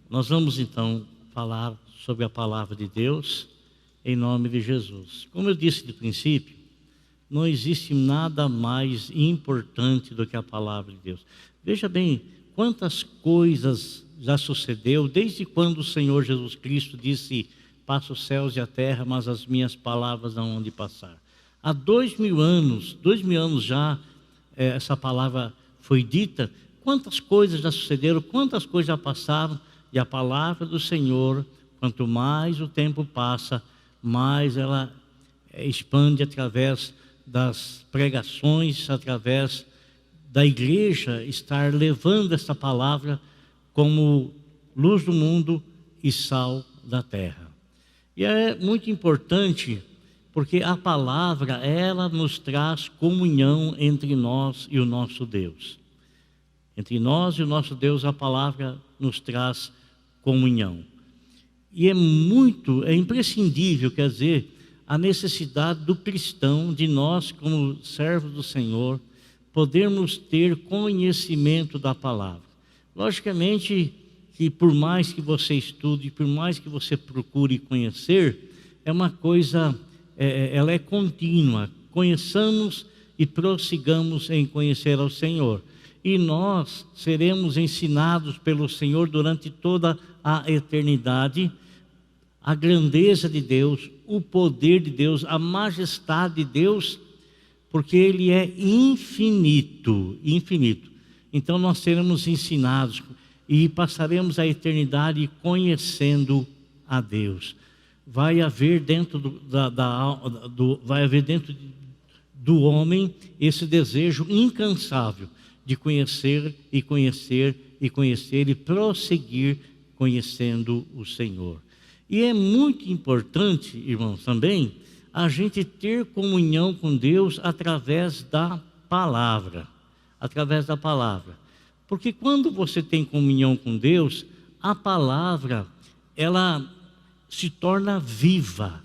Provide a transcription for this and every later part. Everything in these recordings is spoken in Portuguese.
Nós vamos então falar sobre a palavra de Deus em nome de Jesus. Como eu disse de princípio, não existe nada mais importante do que a palavra de Deus. Veja bem, quantas coisas já sucedeu desde quando o Senhor Jesus Cristo disse: passa os céus e a terra, mas as minhas palavras não hão de passar. Há 2000 anos já essa palavra foi dita. Quantas coisas já sucederam, quantas coisas já passaram, e a palavra do Senhor, quanto mais o tempo passa, mais ela expande através das pregações, através da igreja estar levando essa palavra como luz do mundo e sal da terra. E é muito importante, porque a palavra, ela nos traz comunhão entre nós e o nosso Deus. Entre nós e o nosso Deus, a palavra nos traz comunhão. E é imprescindível, quer dizer, a necessidade do cristão, de nós como servos do Senhor, podermos ter conhecimento da palavra. Logicamente que por mais que você estude, por mais que você procure conhecer, é uma coisa, ela é contínua. Conheçamos e prossigamos em conhecer ao Senhor. E nós seremos ensinados pelo Senhor durante toda a eternidade, a grandeza de Deus, o poder de Deus, a majestade de Deus, porque Ele é infinito, infinito. Então nós seremos ensinados e passaremos a eternidade conhecendo a Deus. Vai haver dentro do homem esse desejo incansável de conhecer e conhecer e conhecer e prosseguir conhecendo o Senhor. E é muito importante, irmãos, também a gente ter comunhão com Deus através da palavra. Através da palavra. Porque quando você tem comunhão com Deus, a palavra, ela se torna viva.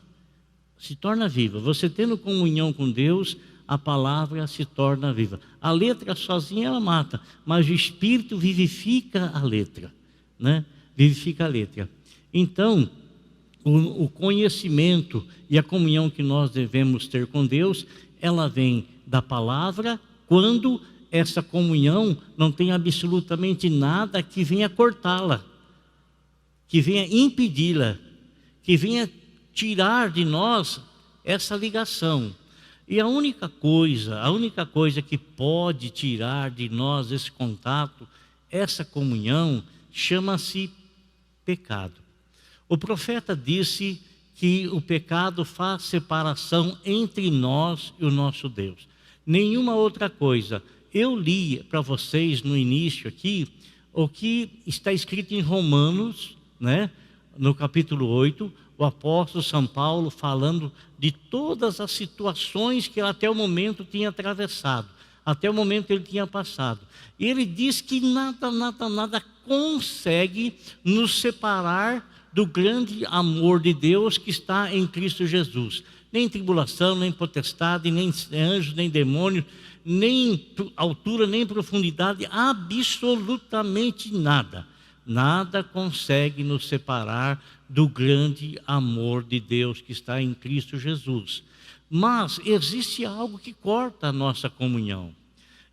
Se torna viva. Você tendo comunhão com Deus, a palavra se torna viva. A letra sozinha ela mata, mas o Espírito vivifica a letra, né? Vivifica a letra. Então, o conhecimento e a comunhão que nós devemos ter com Deus, ela vem da palavra, quando essa comunhão não tem absolutamente nada que venha cortá-la, que venha impedi-la, que venha tirar de nós essa ligação. E a única coisa que pode tirar de nós esse contato, essa comunhão, chama-se pecado. O profeta disse que o pecado faz separação entre nós e o nosso Deus. Nenhuma outra coisa. Eu li para vocês no início aqui o que está escrito em Romanos, né? No capítulo 8, o apóstolo São Paulo falando de todas as situações que ele até o momento tinha atravessado, até o momento ele tinha passado. E ele diz que nada consegue nos separar do grande amor de Deus que está em Cristo Jesus. Nem tribulação, nem potestade, nem anjos, nem demônios, nem altura, nem profundidade, absolutamente nada. Nada consegue nos separar do grande amor de Deus que está em Cristo Jesus. Mas existe algo que corta a nossa comunhão.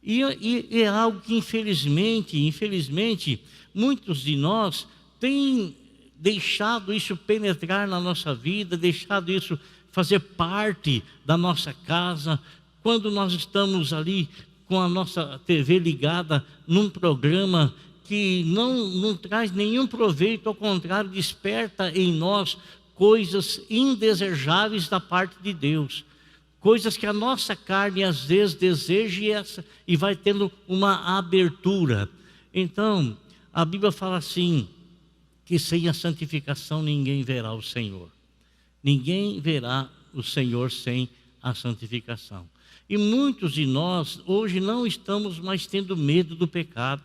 E é algo que infelizmente, muitos de nós têm deixado isso penetrar na nossa vida, deixado isso fazer parte da nossa casa. Quando nós estamos ali com a nossa TV ligada num programa que não traz nenhum proveito, ao contrário, desperta em nós coisas indesejáveis da parte de Deus. Coisas que a nossa carne às vezes deseja e vai tendo uma abertura. Então, a Bíblia fala assim, que sem a santificação ninguém verá o Senhor. Ninguém verá o Senhor sem a santificação. E muitos de nós hoje não estamos mais tendo medo do pecado.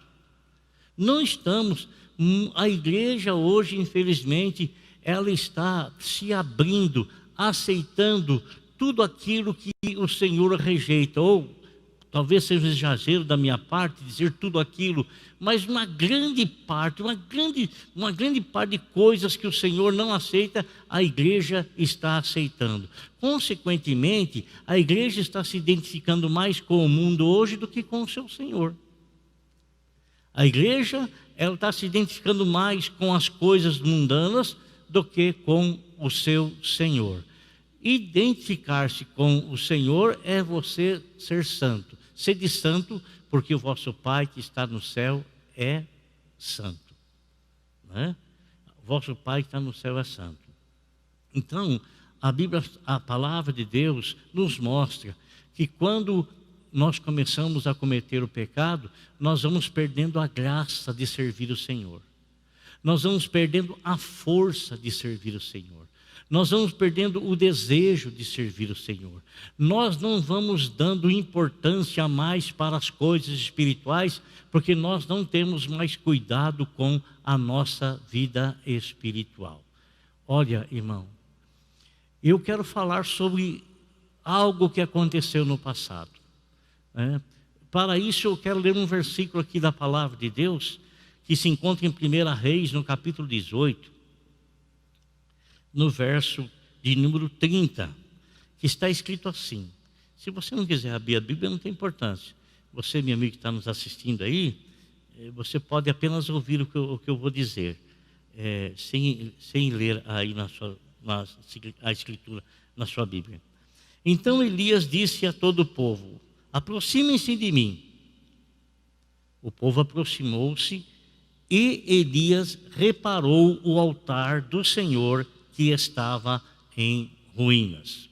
Não estamos. A igreja hoje, infelizmente, ela está se abrindo, aceitando tudo aquilo que o Senhor rejeita, ou talvez seja um exagero da minha parte dizer tudo aquilo, mas uma grande parte de coisas que o Senhor não aceita, a igreja está aceitando. Consequentemente, a igreja está se identificando mais com o mundo hoje do que com o seu Senhor. A igreja, ela está se identificando mais com as coisas mundanas do que com o seu Senhor. Identificar-se com o Senhor é você ser santo. Sede santo, porque o vosso Pai que está no céu é santo. Né? O vosso Pai que está no céu é santo. Então, a Bíblia, a palavra de Deus nos mostra que quando nós começamos a cometer o pecado, nós vamos perdendo a graça de servir o Senhor. Nós vamos perdendo a força de servir o Senhor. Nós vamos perdendo o desejo de servir o Senhor. Nós não vamos dando importância mais para as coisas espirituais, porque nós não temos mais cuidado com a nossa vida espiritual. Olha, irmão, eu quero falar sobre algo que aconteceu no passado. Para isso eu quero ler um versículo aqui da palavra de Deus, que se encontra em 1 Reis, no capítulo 18, no verso de número 30, que está escrito assim. Se você não quiser abrir a Bíblia, não tem importância. Você, meu amigo que está nos assistindo aí, você pode apenas ouvir o que eu vou dizer, sem ler aí a escritura na sua Bíblia. Então Elias disse a todo o povo: aproximem-se de mim. O povo aproximou-se e Elias reparou o altar do Senhor que estava em ruínas.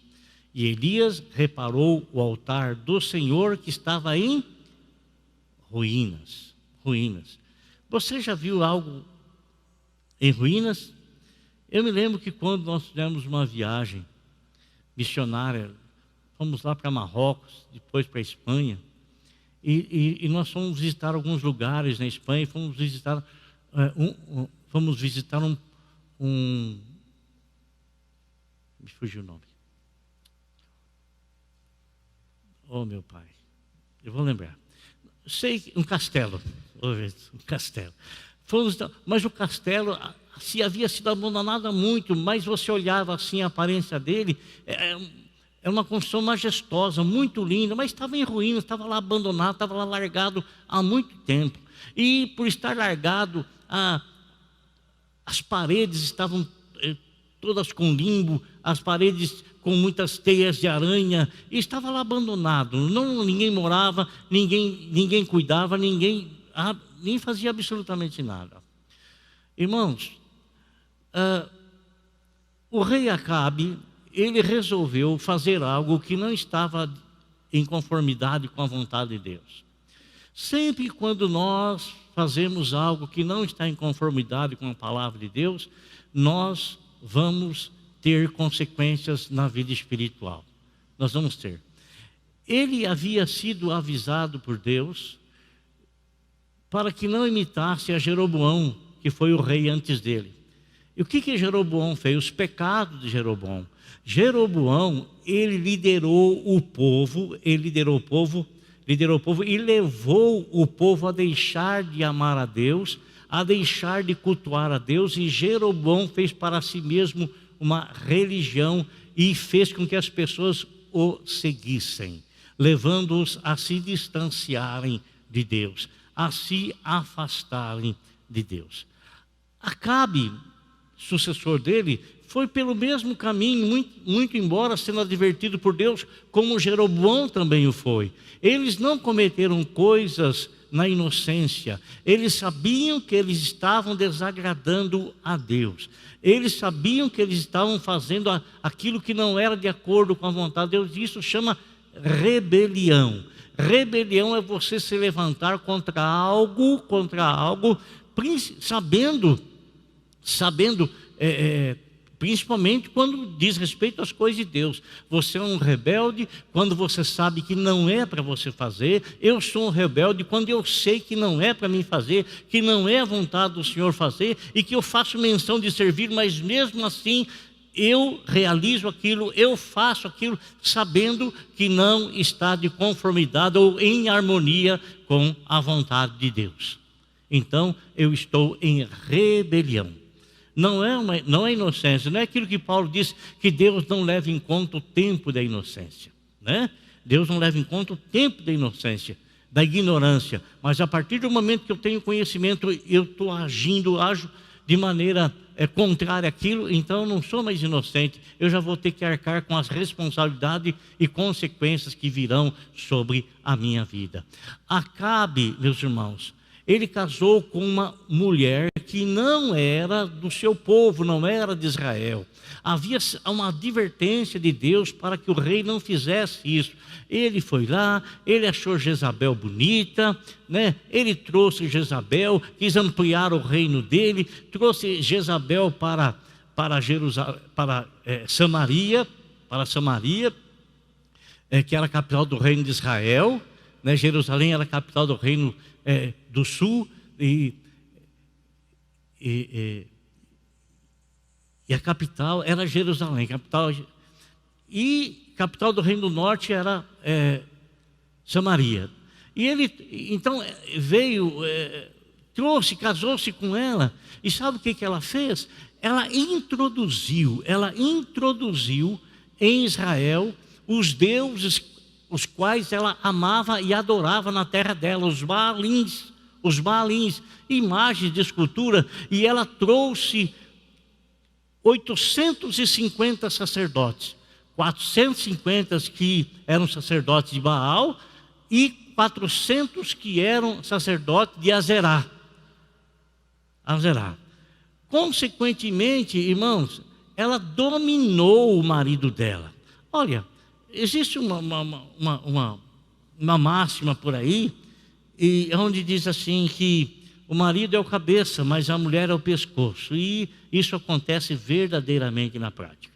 E Elias reparou o altar do Senhor que estava em ruínas. Você já viu algo em ruínas? Eu me lembro que quando nós fizemos uma viagem missionária, fomos lá para Marrocos, depois para a Espanha, e nós fomos visitar alguns lugares na Espanha, fomos visitar me fugiu o nome. Oh, meu pai, eu vou lembrar. Sei, um castelo. Mas o castelo se havia sido abandonado há muito, mas você olhava assim a aparência dele, é uma construção majestosa, muito linda, mas estava em ruínas, estava lá abandonado, estava lá largado há muito tempo. E por estar largado, as paredes estavam todas com limbo, as paredes com muitas teias de aranha, e estava lá abandonado. Ninguém morava, ninguém cuidava, nem fazia absolutamente nada. Irmãos, o rei Acabe, ele resolveu fazer algo que não estava em conformidade com a vontade de Deus. Sempre quando nós fazemos algo que não está em conformidade com a palavra de Deus, nós vamos ter consequências na vida espiritual. Nós vamos ter. Ele havia sido avisado por Deus para que não imitasse a Jeroboão, que foi o rei antes dele. E o que Jeroboão fez? Os pecados de Jeroboão. Jeroboão, ele liderou o povo e levou o povo a deixar de amar a Deus, a deixar de cultuar a Deus, e Jeroboão fez para si mesmo uma religião e fez com que as pessoas o seguissem, levando-os a se distanciarem de Deus, a se afastarem de Deus. Acabe, sucessor dele, foi pelo mesmo caminho, muito embora sendo advertido por Deus, como Jeroboão também o foi. Eles não cometeram coisas na inocência, eles sabiam que eles estavam desagradando a Deus, eles sabiam que eles estavam fazendo aquilo que não era de acordo com a vontade de Deus. Isso chama rebelião. Rebelião é você se levantar contra algo, sabendo, principalmente quando diz respeito às coisas de Deus. Você é um rebelde quando você sabe que não é para você fazer. Eu sou um rebelde quando eu sei que não é para mim fazer, que não é a vontade do Senhor fazer, e que eu faço menção de servir, mas mesmo assim eu realizo aquilo, eu faço aquilo, sabendo que não está de conformidade ou em harmonia com a vontade de Deus. Então eu estou em rebelião. Não é inocência, não é aquilo que Paulo diz, que Deus não leva em conta o tempo da inocência, né? Deus não leva em conta o tempo da inocência, da ignorância, mas a partir do momento que eu tenho conhecimento, eu estou ajo de maneira contrária àquilo, então eu não sou mais inocente, eu já vou ter que arcar com as responsabilidades e consequências que virão sobre a minha vida. Acabe, meus irmãos, ele casou com uma mulher que não era do seu povo, não era de Israel. Havia uma advertência de Deus para que o rei não fizesse isso. Ele foi lá, ele achou Jezabel bonita, né? Ele trouxe Jezabel, quis ampliar o reino dele, trouxe Jezabel para Samaria, que era a capital do reino de Israel, né? Jerusalém era a capital do reino do sul, e a capital era Jerusalém, e capital do reino do norte era Samaria. E ele então veio, casou-se com ela, e sabe o que ela fez? Ela introduziu em Israel os deuses os quais ela amava e adorava na terra dela, os Baalins, imagens de escultura, e ela trouxe 850 sacerdotes, 450 que eram sacerdotes de Baal e 400 que eram sacerdotes de Azerá. Consequentemente, irmãos, ela dominou o marido dela. Olha, existe uma máxima por aí, e onde diz assim que o marido é o cabeça, mas a mulher é o pescoço. E isso acontece verdadeiramente na prática.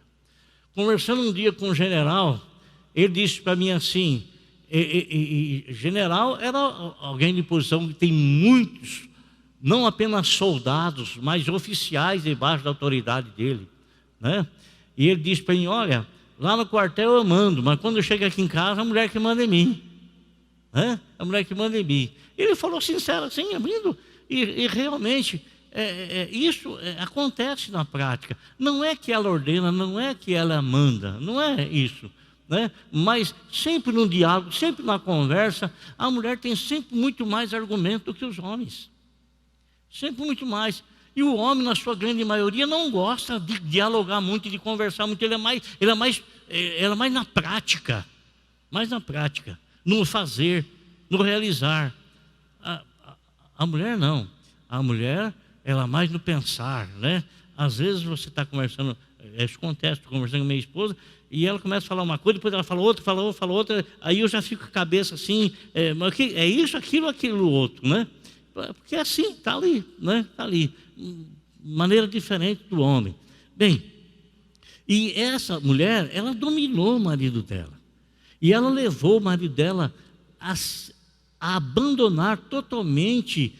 Conversando um dia com um general, ele disse para mim assim, general era alguém de posição que tem muitos, não apenas soldados, mas oficiais debaixo da autoridade dele, né? E ele disse para mim, olha, lá no quartel eu mando, mas quando eu chego aqui em casa, a mulher que manda em mim. A mulher que manda em mim. Ele falou sincero assim, abrindo, e realmente isso acontece na prática. Não é que ela ordena, não é que ela manda, não é isso, né? Mas sempre no diálogo, sempre na conversa, a mulher tem sempre muito mais argumento do que os homens. Sempre muito mais. E o homem, na sua grande maioria, não gosta de dialogar muito, de conversar muito. Ele é mais na prática. Mais na prática. No fazer, no realizar. A mulher não. A mulher, ela é mais no pensar, né? Às vezes você está conversando, isso acontece, estou conversando com minha esposa, e ela começa a falar uma coisa, depois ela fala outra, aí eu já fico com a cabeça assim, mas é isso, aquilo outro, né? Porque é assim, está ali, né? Está ali. Maneira diferente do homem. Bem, e essa mulher, ela dominou o marido dela. E ela levou o marido dela a abandonar totalmente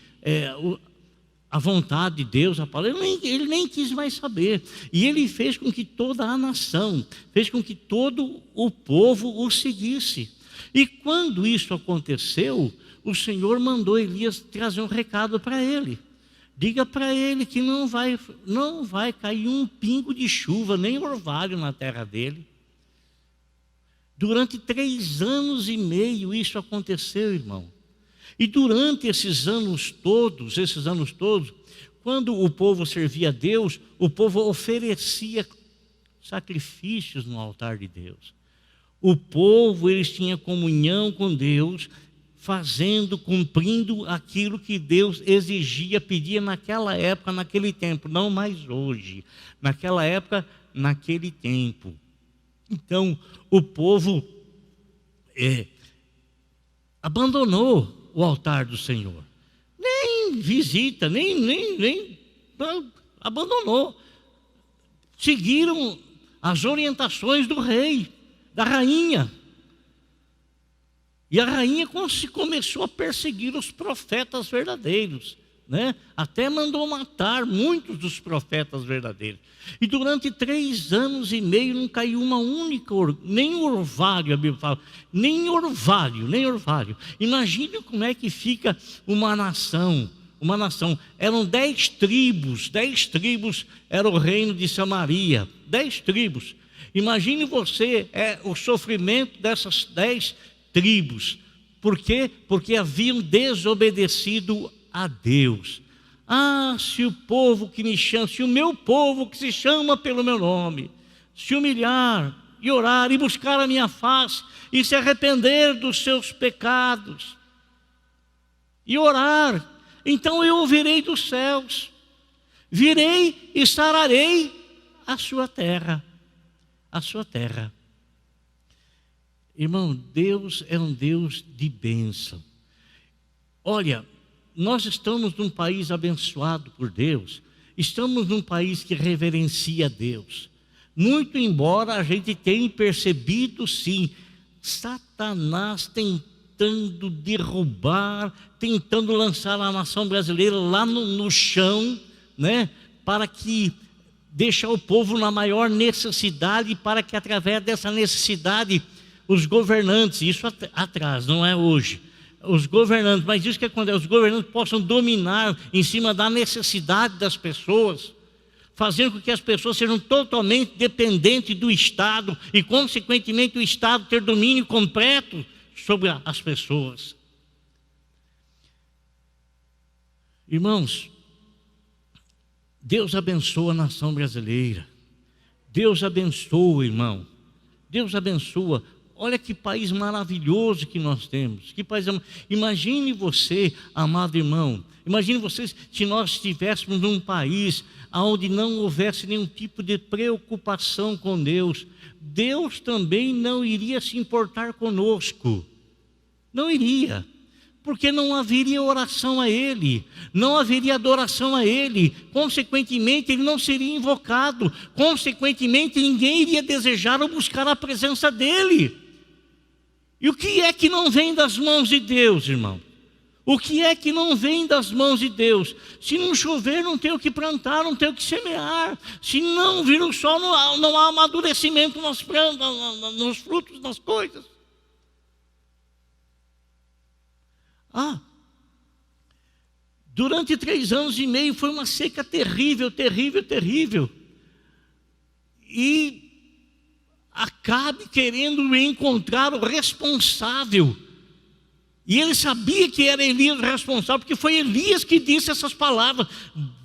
a vontade de Deus, a palavra. Ele nem quis mais saber. E ele fez com que toda a nação, fez com que todo o povo o seguisse. E quando isso aconteceu, o Senhor mandou Elias trazer um recado para ele. Diga para ele que não vai cair um pingo de chuva, nem orvalho na terra dele. Durante 3 anos e meio isso aconteceu, irmão. E durante esses anos todos, quando o povo servia a Deus, o povo oferecia sacrifícios no altar de Deus. O povo, eles tinham comunhão com Deus, cumprindo aquilo que Deus exigia, pedia naquela época, naquele tempo, não mais hoje. Naquela época, naquele tempo. Então, o povo abandonou o altar do Senhor. Nem visita, nem abandonou. Seguiram as orientações do rei, da rainha. E a rainha começou a perseguir os profetas verdadeiros, né? Até mandou matar muitos dos profetas verdadeiros. E durante 3 anos e meio não caiu uma única, nem orvalho, a Bíblia fala, nem orvalho. Imagine como é que fica uma nação. Eram 10 tribos era o reino de Samaria, 10 tribos. Imagine você, o sofrimento dessas 10 tribos. Por quê? Porque haviam desobedecido a Deus. Se o povo que me chama, se o meu povo que se chama pelo meu nome, se humilhar e orar e buscar a minha face e se arrepender dos seus pecados e orar, então eu ouvirei dos céus, virei e sararei a sua terra. Irmão, Deus é um Deus de bênção. Olha, nós estamos num país abençoado por Deus, estamos num país que reverencia a Deus. Muito embora a gente tenha percebido, sim, Satanás tentando derrubar, tentando lançar a nação brasileira lá no chão, né? Para que deixar o povo na maior necessidade, para que através dessa necessidade os governantes, isso atrás, não é hoje, os governantes, mas isso que acontece, os governantes possam dominar em cima da necessidade das pessoas, fazendo com que as pessoas sejam totalmente dependentes do Estado e, consequentemente, o Estado ter domínio completo sobre as pessoas. Irmãos, Deus abençoa a nação brasileira. Deus abençoa, irmão. Deus abençoa. Olha que país maravilhoso que nós temos. Que país. Imagine você, amado irmão. Imagine você se nós estivéssemos num país onde não houvesse nenhum tipo de preocupação com Deus. Deus também não iria se importar conosco. Não iria. Porque não haveria oração a Ele, não haveria adoração a Ele, consequentemente Ele não seria invocado, consequentemente ninguém iria desejar ou buscar a presença dEle. E o que é que não vem das mãos de Deus, irmão? O que é que não vem das mãos de Deus? Se não chover, não tem o que plantar, não tem o que semear. Se não vir o sol, não há amadurecimento nas plantas, nos frutos das coisas. Durante 3 anos e meio foi uma seca terrível. E Acabe querendo encontrar o responsável. E ele sabia que era Elias o responsável, porque foi Elias que disse essas palavras: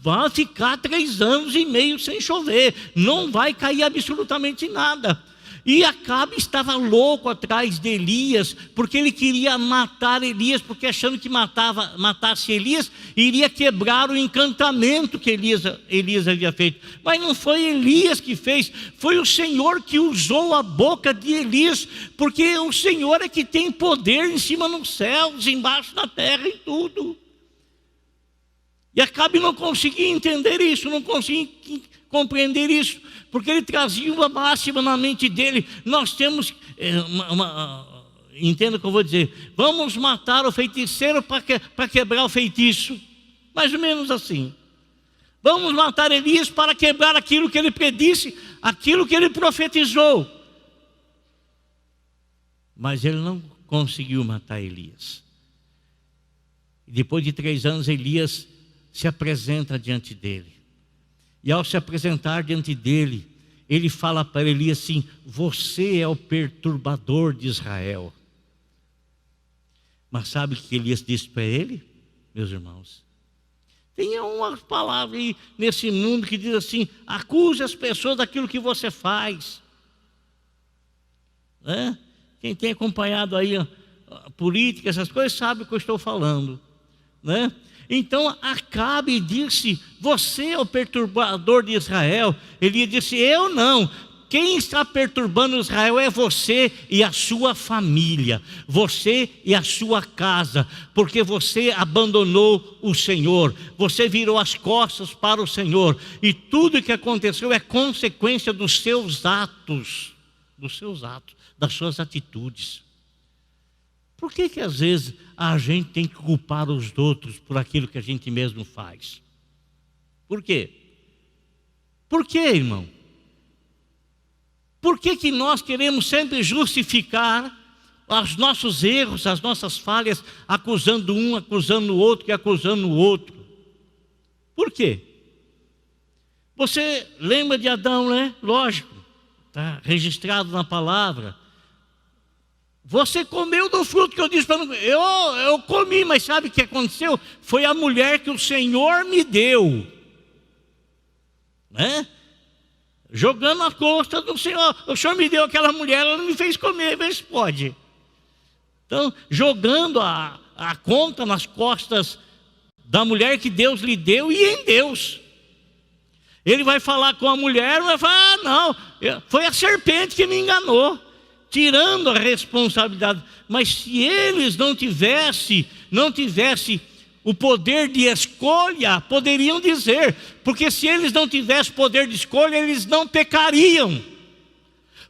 vai ficar 3 anos e meio sem chover, não vai cair absolutamente nada. E Acabe estava louco atrás de Elias, porque ele queria matar Elias, porque achando que matasse Elias, iria quebrar o encantamento que Elias havia feito. Mas não foi Elias que fez, foi o Senhor que usou a boca de Elias, porque o Senhor é que tem poder em cima nos céus, embaixo da terra, em tudo. E Acabe não conseguia entender isso, não conseguia compreender isso, porque ele trazia uma máxima na mente dele: nós temos, entenda o que eu vou dizer, vamos matar o feiticeiro para quebrar o feitiço, mais ou menos assim. Vamos matar Elias para quebrar aquilo que ele predisse, aquilo que ele profetizou. Mas ele não conseguiu matar Elias. E depois de 3 anos, Elias se apresenta diante dele. E ao se apresentar diante dele, ele fala para Elias assim: você é o perturbador de Israel. Mas sabe o que Elias disse para ele, meus irmãos? Tem uma palavra aí nesse mundo que diz assim: acuse as pessoas daquilo que você faz. Quem tem acompanhado aí a política, essas coisas, sabe o que eu estou falando, né? Então Acabe disse: você é o perturbador de Israel. Ele disse: eu não. Quem está perturbando Israel é você e a sua família, você e a sua casa, porque você abandonou o Senhor, você virou as costas para o Senhor, e tudo o que aconteceu é consequência dos seus atos, das suas atitudes. Por que às vezes a gente tem que culpar os outros por aquilo que a gente mesmo faz? Por quê? Por quê, irmão? Por que nós queremos sempre justificar os nossos erros, as nossas falhas, acusando um, acusando o outro e acusando o outro? Por quê? Você lembra de Adão, né? Lógico, está registrado na palavra. Você comeu do fruto que eu disse para você. Eu comi, mas sabe o que aconteceu? Foi a mulher que o Senhor me deu, né? Jogando a costa do Senhor. O Senhor me deu aquela mulher, ela não me fez comer, vê se pode. Então, jogando a conta nas costas da mulher que Deus lhe deu e em Deus. Ele vai falar com a mulher, vai falar, não, foi a serpente que me enganou, tirando a responsabilidade. Mas se eles não tivessem o poder de escolha, poderiam dizer, porque se eles não tivessem poder de escolha, eles não pecariam.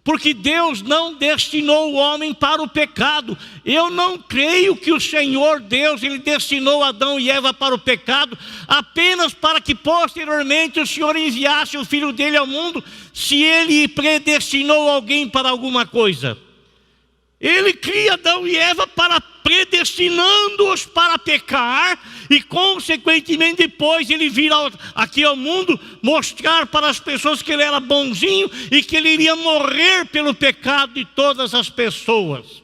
Porque Deus não destinou o homem para o pecado. Eu não creio que o Senhor Deus, Ele destinou Adão e Eva para o pecado, apenas para que posteriormente o Senhor enviasse o Filho dele ao mundo, se Ele predestinou alguém para alguma coisa. Ele cria Adão e Eva predestinando-os para pecar, e consequentemente depois ele virá aqui ao mundo mostrar para as pessoas que ele era bonzinho e que ele iria morrer pelo pecado de todas as pessoas.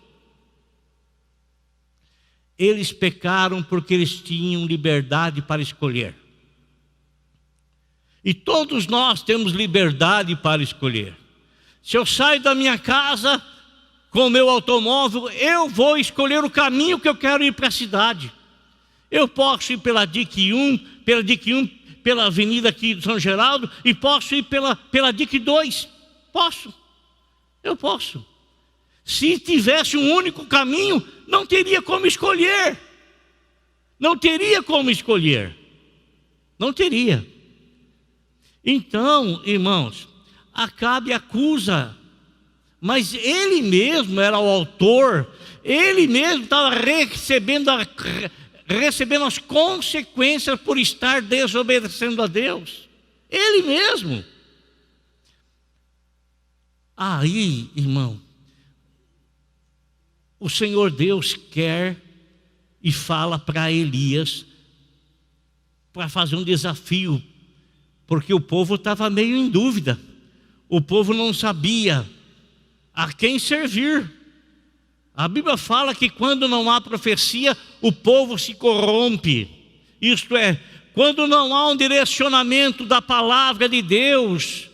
Eles pecaram porque eles tinham liberdade para escolher. E todos nós temos liberdade para escolher. Se eu saio da minha casa com o meu automóvel, eu vou escolher o caminho que eu quero ir para a cidade. Eu posso ir pela DIC 1, pela avenida aqui de São Geraldo, e posso ir pela DIC 2. Eu posso. Se tivesse um único caminho, não teria como escolher. Não teria. Então, irmãos, Acabe acusa, mas ele mesmo era o autor, ele mesmo estava recebendo as consequências por estar desobedecendo a Deus. Ele mesmo. Aí, irmão, o Senhor Deus quer e fala para Elias para fazer um desafio, porque o povo estava meio em dúvida. O povo não sabia a quem servir. A Bíblia fala que quando não há profecia, o povo se corrompe. Isto é, quando não há um direcionamento da palavra de Deus,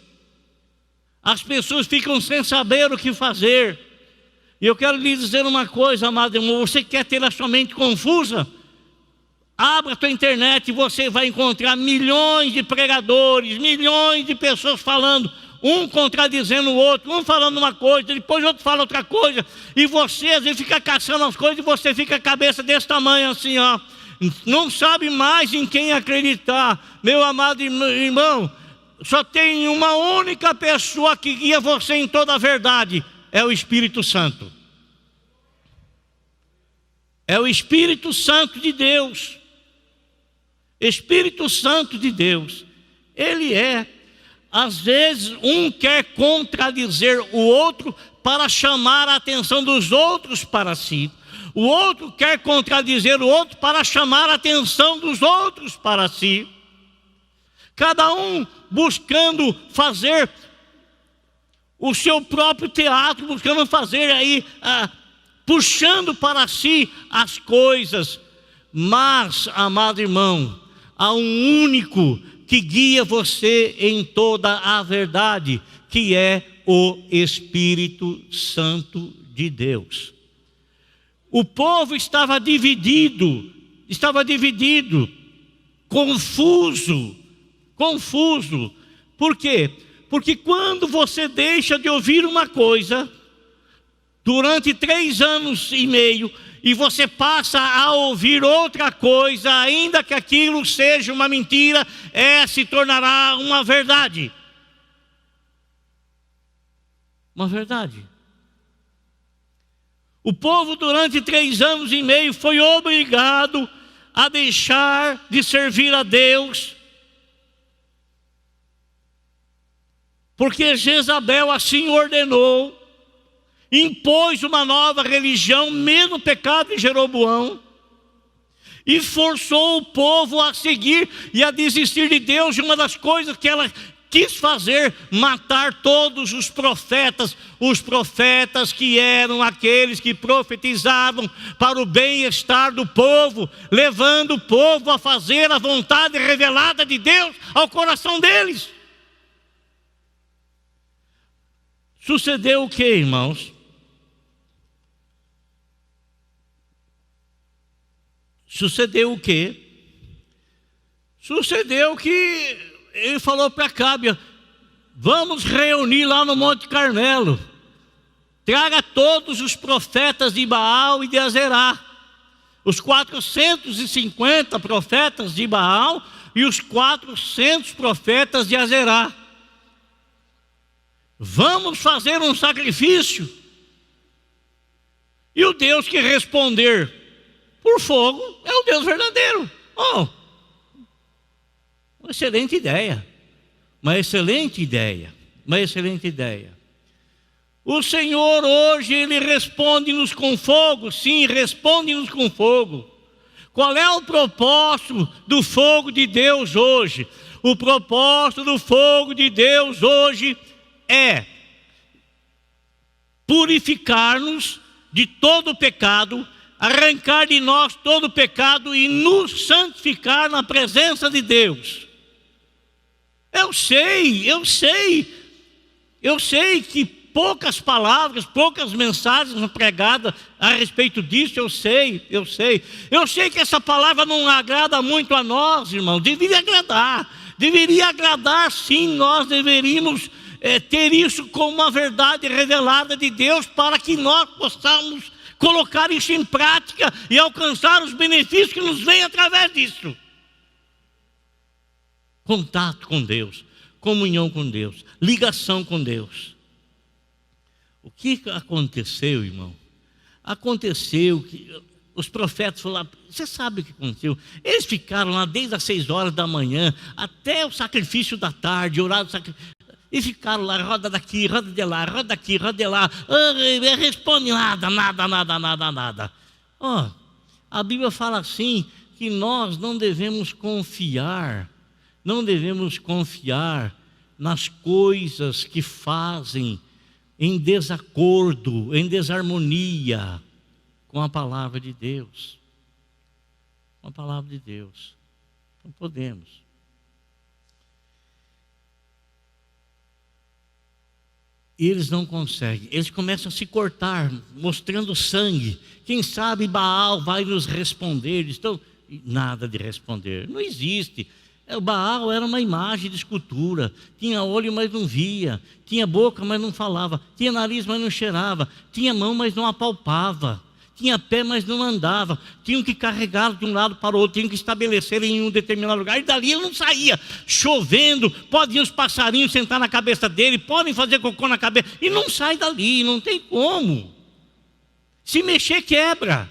as pessoas ficam sem saber o que fazer. E eu quero lhe dizer uma coisa, amado irmão, você quer ter a sua mente confusa? Abra a tua internet e você vai encontrar milhões de pregadores, milhões de pessoas falando, um contradizendo o outro, um falando uma coisa, depois o outro fala outra coisa, e você às vezes fica caçando as coisas e você fica a cabeça desse tamanho assim, ó, não sabe mais em quem acreditar. Meu amado irmão, só tem uma única pessoa que guia você em toda a verdade, é o Espírito Santo. É o Espírito Santo de Deus. Espírito Santo de Deus. Ele é. Às vezes um quer contradizer o outro para chamar a atenção dos outros para si. O outro quer contradizer o outro para chamar a atenção dos outros para si. Cada um buscando fazer o seu próprio teatro, buscando fazer aí, puxando para si as coisas. Mas, amado irmão, há um único que guia você em toda a verdade, que é o Espírito Santo de Deus. O povo estava dividido, confuso. Por quê? Porque quando você deixa de ouvir uma coisa durante 3 anos e meio, e você passa a ouvir outra coisa, ainda que aquilo seja uma mentira, se tornará uma verdade. Uma verdade. O povo durante 3 anos e meio foi obrigado a deixar de servir a Deus, porque Jezabel assim ordenou, impôs uma nova religião, mesmo pecado de Jeroboão, e forçou o povo a seguir e a desistir de Deus. E uma das coisas que ela quis fazer, matar todos os profetas que eram aqueles que profetizavam para o bem-estar do povo, levando o povo a fazer a vontade revelada de Deus ao coração deles. Sucedeu o que, irmãos? Sucedeu o quê? Sucedeu que ele falou para Acabe: vamos reunir lá no Monte Carmelo, traga todos os profetas de Baal e de Azerá, os 450 profetas de Baal e os 400 profetas de Azerá. Vamos fazer um sacrifício, e o Deus que responder por fogo é o Deus verdadeiro. Oh, uma excelente ideia, uma excelente ideia, uma excelente ideia. O Senhor hoje, Ele responde-nos com fogo. Sim, responde-nos com fogo. Qual é o propósito do fogo de Deus hoje? O propósito do fogo de Deus hoje é purificar-nos de todo o pecado, arrancar de nós todo o pecado e nos santificar na presença de Deus. Eu sei que poucas palavras, poucas mensagens são pregadas a respeito disso. Eu sei que essa palavra não agrada muito a nós, irmão. Deveria agradar sim. Nós deveríamos ter isso como uma verdade revelada de Deus, para que nós possamos colocar isso em prática e alcançar os benefícios que nos vêm através disso. Contato com Deus, comunhão com Deus, ligação com Deus. O que aconteceu, irmão? Aconteceu que os profetas falaram, você sabe o que aconteceu? Eles ficaram lá desde as 6 horas da manhã até o sacrifício da tarde, oraram o sacrifício, e ficaram lá, roda daqui, roda de lá, roda daqui, roda de lá, responde nada. Ó, a Bíblia fala assim, que nós não devemos confiar nas coisas que fazem em desacordo, em desarmonia com a palavra de Deus. Com a palavra de Deus. Não podemos. E eles não conseguem, eles começam a se cortar, mostrando sangue. Quem sabe Baal vai nos responder. Eles estão, nada de responder, não existe. O Baal era uma imagem de escultura, tinha olho, mas não via, tinha boca, mas não falava, tinha nariz, mas não cheirava, tinha mão, mas não apalpava, tinha pé, mas não andava, tinham que carregá-lo de um lado para o outro, tinham que estabelecer em um determinado lugar, e dali ele não saía, chovendo, podem os passarinhos sentar na cabeça dele, podem fazer cocô na cabeça, e não sai dali, não tem como. Se mexer, quebra.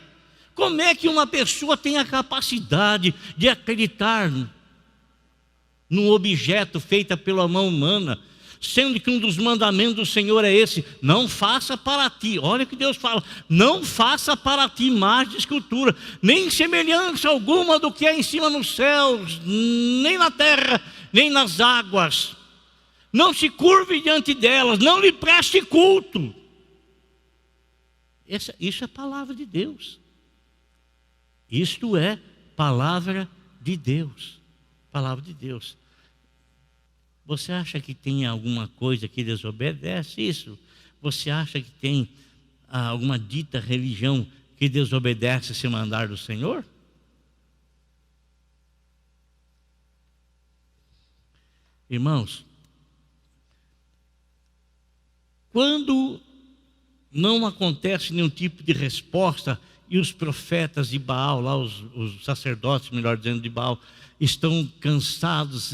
Como é que uma pessoa tem a capacidade de acreditar num objeto feito pela mão humana, sendo que um dos mandamentos do Senhor é esse: não faça para ti, olha o que Deus fala, não faça para ti imagem de escultura, nem semelhança alguma do que é em cima nos céus, nem na terra, nem nas águas, não se curve diante delas, não lhe preste culto. Isso é palavra de Deus. Isto é palavra de Deus. Palavra de Deus. Você acha que tem alguma coisa que desobedece isso? Você acha que tem alguma dita religião que desobedece esse mandar do Senhor? Irmãos, quando não acontece nenhum tipo de resposta e os profetas de Baal, lá os sacerdotes, melhor dizendo, de Baal, estão cansados,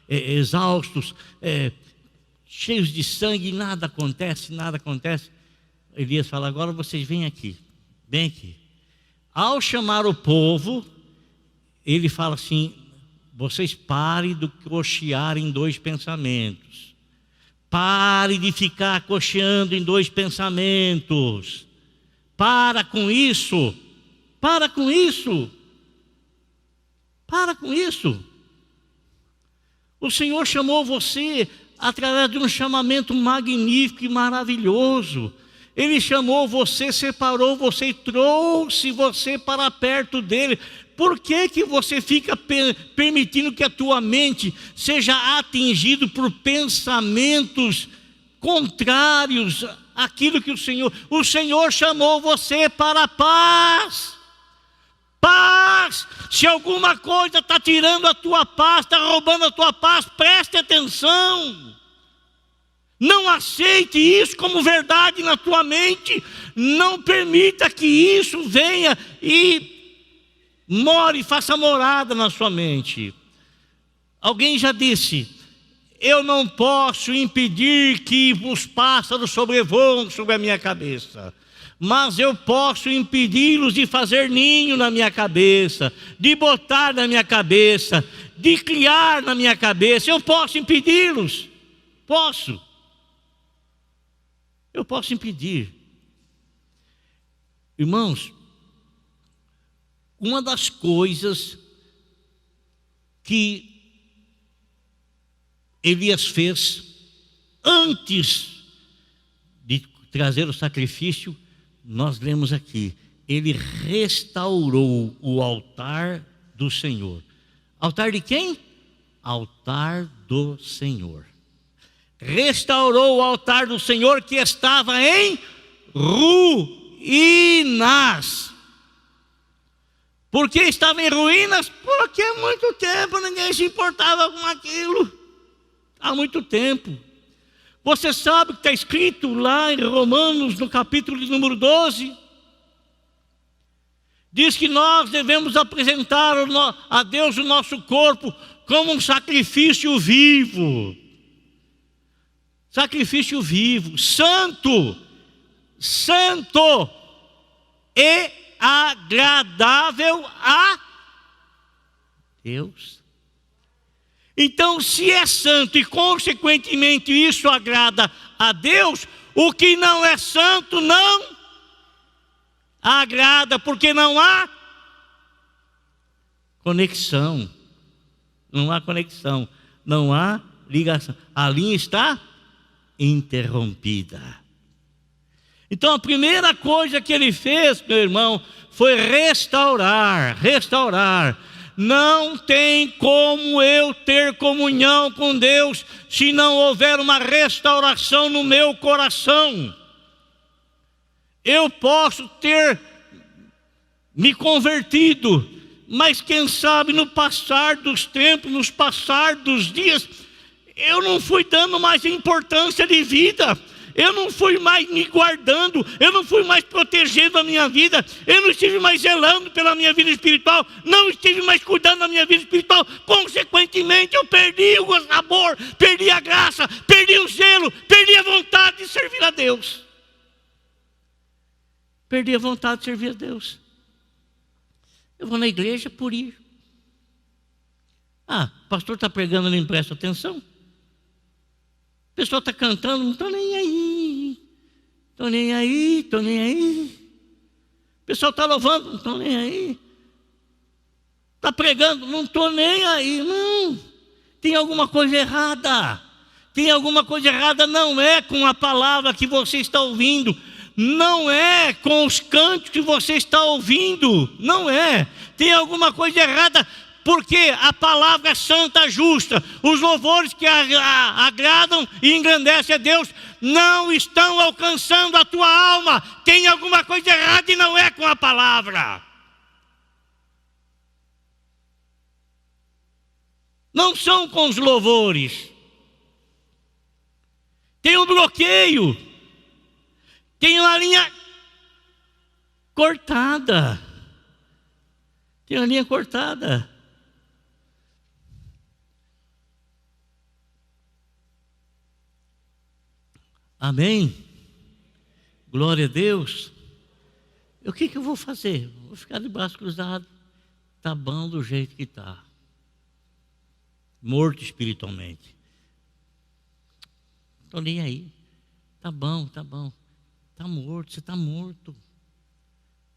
exaustos, cheios de sangue, e nada acontece, Elias fala: agora vocês vêm aqui, vem aqui. Ao chamar o povo, ele fala assim: vocês parem de cochear em dois pensamentos. Pare de ficar cocheando em dois pensamentos. Para com isso. Para com isso. Para com isso. O Senhor chamou você através de um chamamento magnífico e maravilhoso. Ele chamou você, separou você e trouxe você para perto dele. Por que que você fica permitindo que a tua mente seja atingido por pensamentos contrários àquilo que o Senhor chamou você para a paz? Paz. Se alguma coisa está tirando a tua paz, está roubando a tua paz, preste atenção. Não aceite isso como verdade na tua mente. Não permita que isso venha e more, faça morada na sua mente. Alguém já disse: eu não posso impedir que os pássaros sobrevoam sobre a minha cabeça, mas eu posso impedi-los de fazer ninho na minha cabeça, de botar na minha cabeça, de criar na minha cabeça. Eu posso impedi-los. Posso. Eu posso impedir. Irmãos, uma das coisas que Elias fez antes de trazer o sacrifício, nós lemos aqui: ele restaurou o altar do Senhor. Altar de quem? Altar do Senhor. Restaurou o altar do Senhor que estava em ruínas. Por que estava em ruínas? Porque há muito tempo ninguém se importava com aquilo. Há muito tempo. Você sabe o que está escrito lá em Romanos, no capítulo de número 12? Diz que nós devemos apresentar a Deus o nosso corpo como um sacrifício vivo. Sacrifício vivo, santo, santo e agradável a Deus. Então, se é santo e consequentemente isso agrada a Deus, o que não é santo não agrada, porque não há conexão. Não há conexão, não há ligação. A linha está interrompida. Então a primeira coisa que ele fez, meu irmão, foi restaurar. Não tem como eu ter comunhão com Deus se não houver uma restauração no meu coração. Eu posso ter me convertido, mas quem sabe no passar dos tempos, no passar dos dias, eu não fui dando mais importância de vida. Eu não fui mais me guardando, eu não fui mais protegendo a minha vida, eu não estive mais zelando pela minha vida espiritual, não estive mais cuidando da minha vida espiritual. Consequentemente, eu perdi o sabor, perdi a graça, perdi o zelo, perdi a vontade de servir a Deus. Perdi a vontade de servir a Deus. Eu vou na igreja por ir. O pastor está pregando, não presta atenção. O pessoal está cantando, não estou nem aí. Estou nem aí. O pessoal está louvando, não estou nem aí. Está pregando, não estou nem aí. Não, tem alguma coisa errada. Tem alguma coisa errada, não é com a palavra que você está ouvindo. Não é com os cantos que você está ouvindo. Não é. Tem alguma coisa errada. Porque a palavra é santa, justa. Os louvores que agradam e engrandecem a Deus não estão alcançando a tua alma. Tem alguma coisa errada e não é com a palavra. Não são com os louvores. Tem um bloqueio. Tem uma linha cortada. Tem uma linha cortada. Amém? Glória a Deus. O que eu vou fazer? Vou ficar de braço cruzado. Está bom do jeito que está. Morto espiritualmente. Estou nem aí. Está bom, está bom. Está morto, você está morto.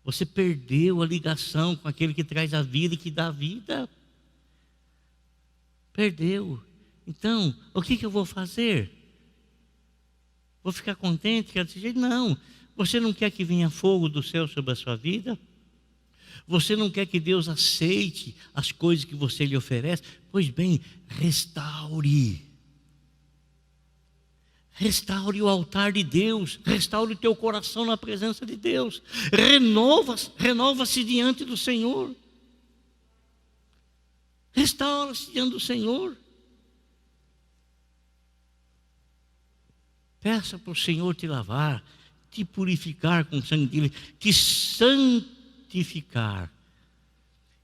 Você perdeu a ligação com aquele que traz a vida e que dá a vida. Perdeu. Então, o que eu vou fazer? Vou ficar contente? Quer dizer, não. Você não quer que venha fogo do céu sobre a sua vida? Você não quer que Deus aceite as coisas que você lhe oferece? Pois bem, restaure. Restaure o altar de Deus. Restaure o teu coração na presença de Deus. Renova-se diante do Senhor. Restaura-se diante do Senhor. Peça para o Senhor te lavar, te purificar com o sangue dele, te santificar.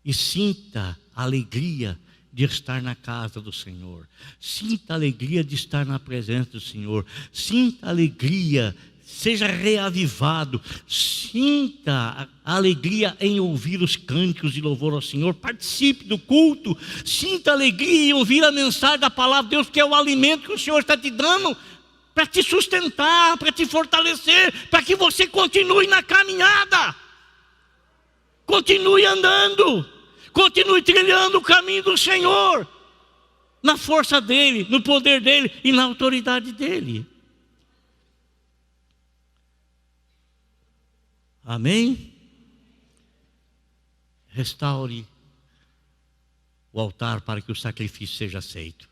E sinta a alegria de estar na casa do Senhor. Sinta a alegria de estar na presença do Senhor. Sinta a alegria, seja reavivado. Sinta a alegria em ouvir os cânticos de louvor ao Senhor. Participe do culto. Sinta a alegria em ouvir a mensagem da palavra de Deus, que é o alimento que o Senhor está te dando para te sustentar, para te fortalecer, para que você continue na caminhada. Continue andando. Continue trilhando o caminho do Senhor, na força dEle, no poder dEle e na autoridade dEle. Amém? Restaure o altar para que o sacrifício seja aceito.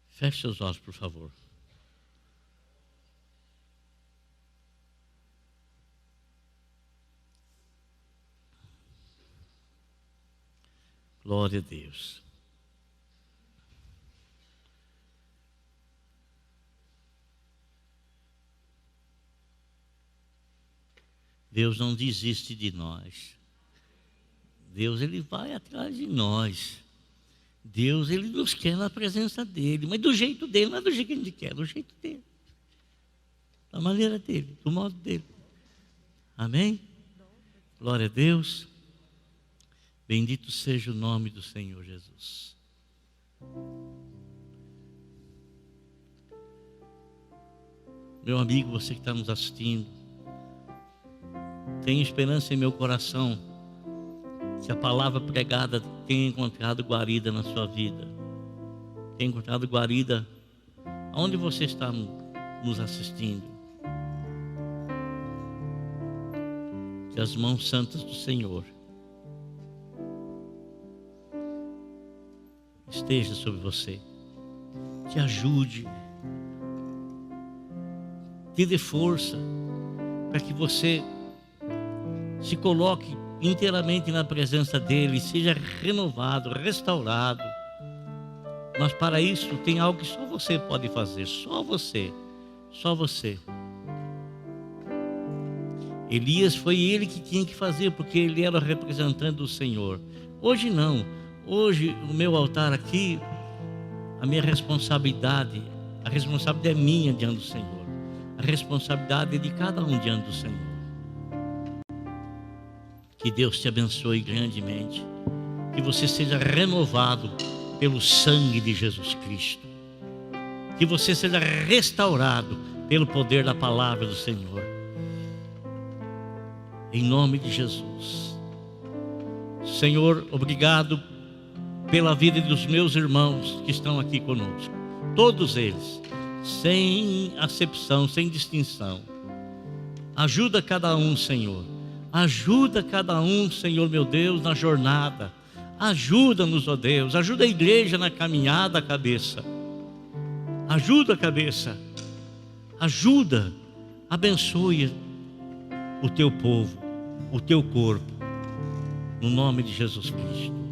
Feche seus olhos, por favor. Glória a Deus. Deus não desiste de nós. Deus, Ele vai atrás de nós. Deus, Ele nos quer na presença dEle, mas do jeito dEle, não é do jeito que a gente quer, do jeito dEle. Da maneira dEle, do modo dEle. Amém? Glória a Deus. Bendito seja o nome do Senhor Jesus. Meu amigo, você que está nos assistindo, tenho esperança em meu coração que a palavra pregada tenha encontrado guarida na sua vida. Tenha encontrado guarida onde você está nos assistindo. Que as mãos santas do Senhor esteja sobre você, te ajude, te dê força para que você se coloque inteiramente na presença dEle, seja renovado, restaurado. Mas para isso tem algo que só você pode fazer, só você, só você. Elias foi ele que tinha que fazer, porque ele era o representante do Senhor. Hoje não. Hoje, o meu altar aqui, a minha responsabilidade, a responsabilidade é minha diante do Senhor. A responsabilidade é de cada um diante do Senhor. Que Deus te abençoe grandemente. Que você seja renovado pelo sangue de Jesus Cristo. Que você seja restaurado pelo poder da palavra do Senhor. Em nome de Jesus. Senhor, obrigado pela vida dos meus irmãos que estão aqui conosco. Todos eles, sem acepção, sem distinção. Ajuda cada um, Senhor. Ajuda cada um, Senhor meu Deus, na jornada. Ajuda-nos, ó Deus. Ajuda a igreja na caminhada, cabeça. Ajuda a cabeça. Ajuda. Abençoe o teu povo, o teu corpo. No nome de Jesus Cristo.